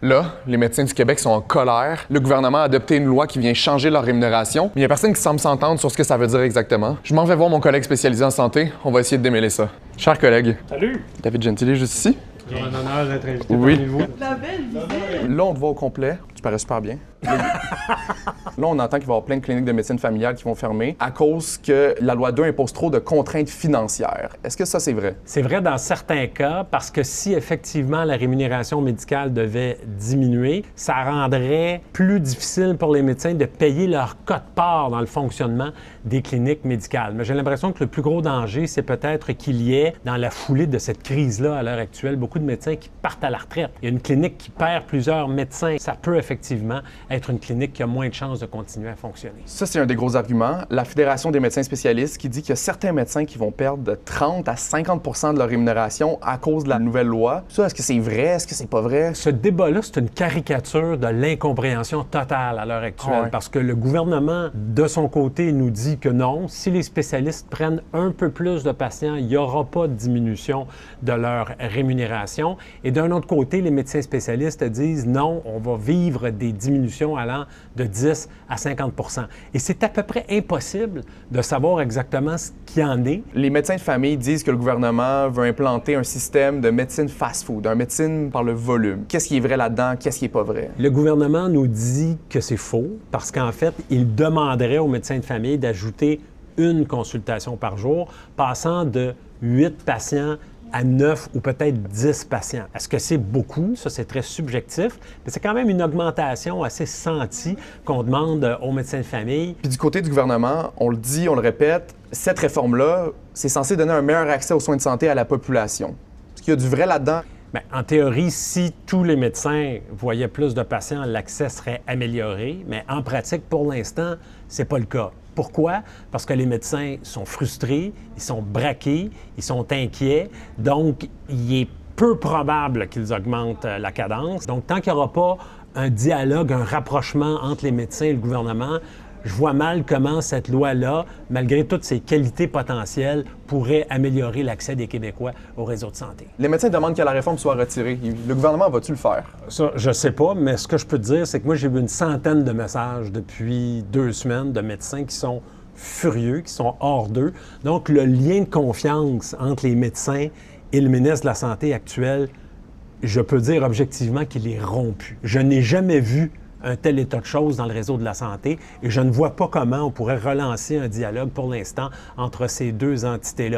Là, les médecins du Québec sont en colère. Le gouvernement a adopté une loi qui vient changer leur rémunération, mais il n'y a personne qui semble s'entendre sur ce que ça veut dire exactement. Je m'en vais voir mon collègue spécialisé en santé. On va essayer de démêler ça. Cher collègue. Salut! David Gentili, juste ici. Toujours un honneur d'être invité Oui. parmi vous. La belle visite. Là, on te voit au complet. Tu parais super bien. Là, on entend qu'il va y avoir plein de cliniques de médecine familiale qui vont fermer à cause que la loi 2 impose trop de contraintes financières. Est-ce que ça, c'est vrai? C'est vrai dans certains cas, parce que si effectivement la rémunération médicale devait diminuer, ça rendrait plus difficile pour les médecins de payer leur quote-part dans le fonctionnement des cliniques médicales. Mais j'ai l'impression que le plus gros danger, c'est peut-être qu'il y ait, dans la foulée de cette crise-là à l'heure actuelle, beaucoup de médecins qui partent à la retraite. Il y a une clinique qui perd plusieurs médecins. Ça peut effectivement être une clinique qui a moins de chances de continuer à fonctionner. Ça, c'est un des gros arguments. La Fédération des médecins spécialistes qui dit qu'il y a certains médecins qui vont perdre de 30 à 50 de leur rémunération à cause de la nouvelle loi. Ça, est-ce que c'est vrai? Est-ce que c'est pas vrai? Ce débat-là, c'est une caricature de l'incompréhension totale à l'heure actuelle, Ouais. parce que le gouvernement, de son côté, nous dit que non, si les spécialistes prennent un peu plus de patients, il n'y aura pas de diminution de leur rémunération. Et d'un autre côté, les médecins spécialistes disent non, on va vivre des diminutions allant de 10 à 50 Et c'est à peu près impossible de savoir exactement ce qu'il en est. Les médecins de famille disent que le gouvernement veut implanter un système de médecine fast-food, un médecine par le volume. Qu'est-ce qui est vrai là-dedans? Qu'est-ce qui est pas vrai? Le gouvernement nous dit que c'est faux parce qu'en fait, il demanderait aux médecins de famille d'ajouter une consultation par jour, passant de 8 patients à 9 ou peut-être 10 patients. Est-ce que c'est beaucoup? Ça, c'est très subjectif, mais c'est quand même une augmentation assez sentie qu'on demande aux médecins de famille. Puis du côté du gouvernement, on le dit, on le répète, cette réforme-là, c'est censé donner un meilleur accès aux soins de santé à la population. Est-ce qu'il y a du vrai là-dedans? Bien, en théorie, si tous les médecins voyaient plus de patients, l'accès serait amélioré, mais en pratique, pour l'instant, c'est pas le cas. Pourquoi? Parce que les médecins sont frustrés, ils sont braqués, ils sont inquiets, donc il est peu probable qu'ils augmentent la cadence. Donc, tant qu'il n'y aura pas un dialogue, un rapprochement entre les médecins et le gouvernement, je vois mal comment cette loi-là, malgré toutes ses qualités potentielles, pourrait améliorer l'accès des Québécois au réseau de santé. Les médecins demandent que la réforme soit retirée. Le gouvernement va-tu le faire? Ça, je sais pas, mais ce que je peux te dire, c'est que moi, j'ai vu une centaine de messages depuis 2 semaines de médecins qui sont furieux, qui sont hors d'eux. Donc, le lien de confiance entre les médecins et le ministre de la Santé actuel, je peux dire objectivement qu'il est rompu. Je n'ai jamais vu un tel état de choses dans le réseau de la santé et je ne vois pas comment on pourrait relancer un dialogue pour l'instant entre ces deux entités-là.